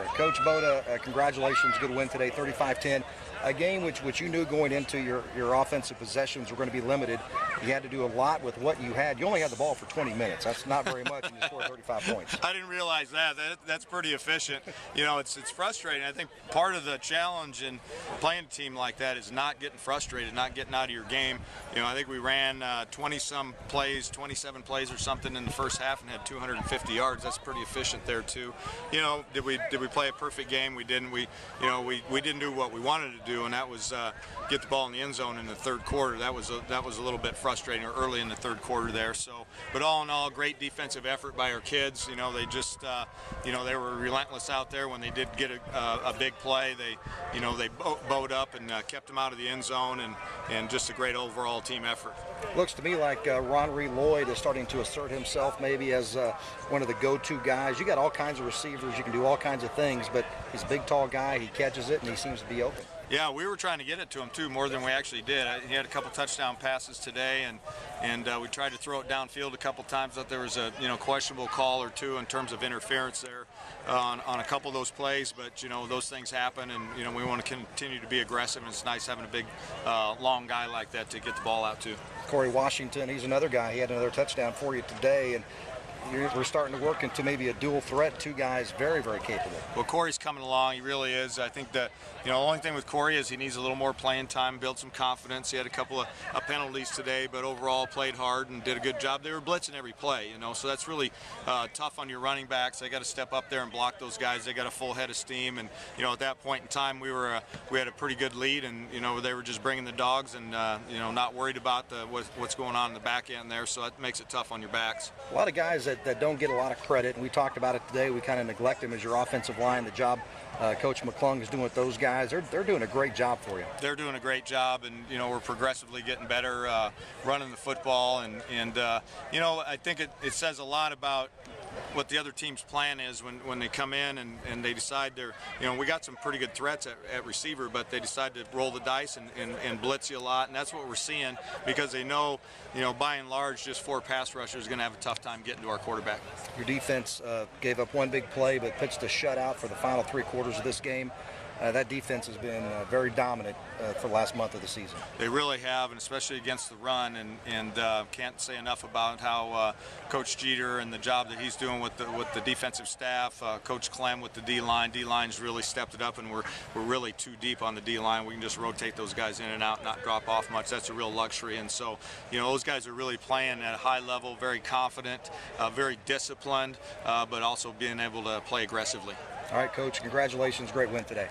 it. Coach Boda, congratulations, good win today, 35-10. A game which you knew going into your offensive possessions were going to be limited. You had to do a lot with what you had. You only had the ball for 20 minutes. That's not very much, and you scored 35 points. I didn't realize that. That's pretty efficient. You know, it's frustrating. I think part of the challenge in playing a team like that is not getting frustrated, not getting out of your game. You know, I think we ran 20-some plays, 27 plays or something in the first half and had 250 yards. That's pretty efficient there too. You know, did we play a perfect game? We didn't. We didn't do what we wanted to do, and that was get the ball in the end zone in the third quarter. That was a little bit frustrating early in the third quarter there. So, but all in all, great defensive effort by our kids. You know, they just they were relentless out there when they did get a big play. They bowed up and kept them out of the end zone, and just a great overall team effort. Looks to me like Ronry Lloyd is starting to assert himself maybe as one of the go-to guys. You got all kinds of receivers, you can do all kinds of things, but he's a big, tall guy. He catches it, and he seems to be open. Yeah, we were trying to get it to him too, more than we actually did. He had a couple touchdown passes today, and we tried to throw it downfield a couple times. Thought there was a questionable call or two in terms of interference there on a couple of those plays, but those things happen, and we want to continue to be aggressive. And it's nice having a big, long guy like that to get the ball out to. Corey Washington, he's another guy. He had another touchdown for you today, and we're starting to work into maybe a dual threat. Two guys very, very capable. Well, Corey's coming along. He really is. I think that the only thing with Corey is he needs a little more playing time, build some confidence. He had a couple of penalties today, but overall played hard and did a good job. They were blitzing every play, so that's really tough on your running backs. They got to step up there and block those guys. They got a full head of steam, and at that point in time we had a pretty good lead, and they were just bringing the dogs, and not worried about what's going on in the back end there. So that makes it tough on your backs. A lot of guys that don't get a lot of credit, and we talked about it today. We kind of neglect them as your offensive line. The job Coach McClung is doing with those guys, they're doing a great job for you. They're doing a great job, and we're progressively getting better running the football, and I think it says a lot about what the other team's plan is when they come in and they decide we got some pretty good threats at receiver, but they decide to roll the dice and blitz you a lot, and that's what we're seeing because they know by and large just 4 pass rushers are going to have a tough time getting to our quarterback. Your defense gave up one big play but pitched a shutout for the final 3 quarters of this game. That defense has been very dominant for the last month of the season. They really have, and especially against the run, and can't say enough about how Coach Jeter and the job that he's doing with the defensive staff, Coach Clem with the D-line. D-line's really stepped it up, and we're really too deep on the D-line. We can just rotate those guys in and out, not drop off much. That's a real luxury, and so those guys are really playing at a high level, very confident, very disciplined, but also being able to play aggressively. All right, Coach, congratulations. Great win today.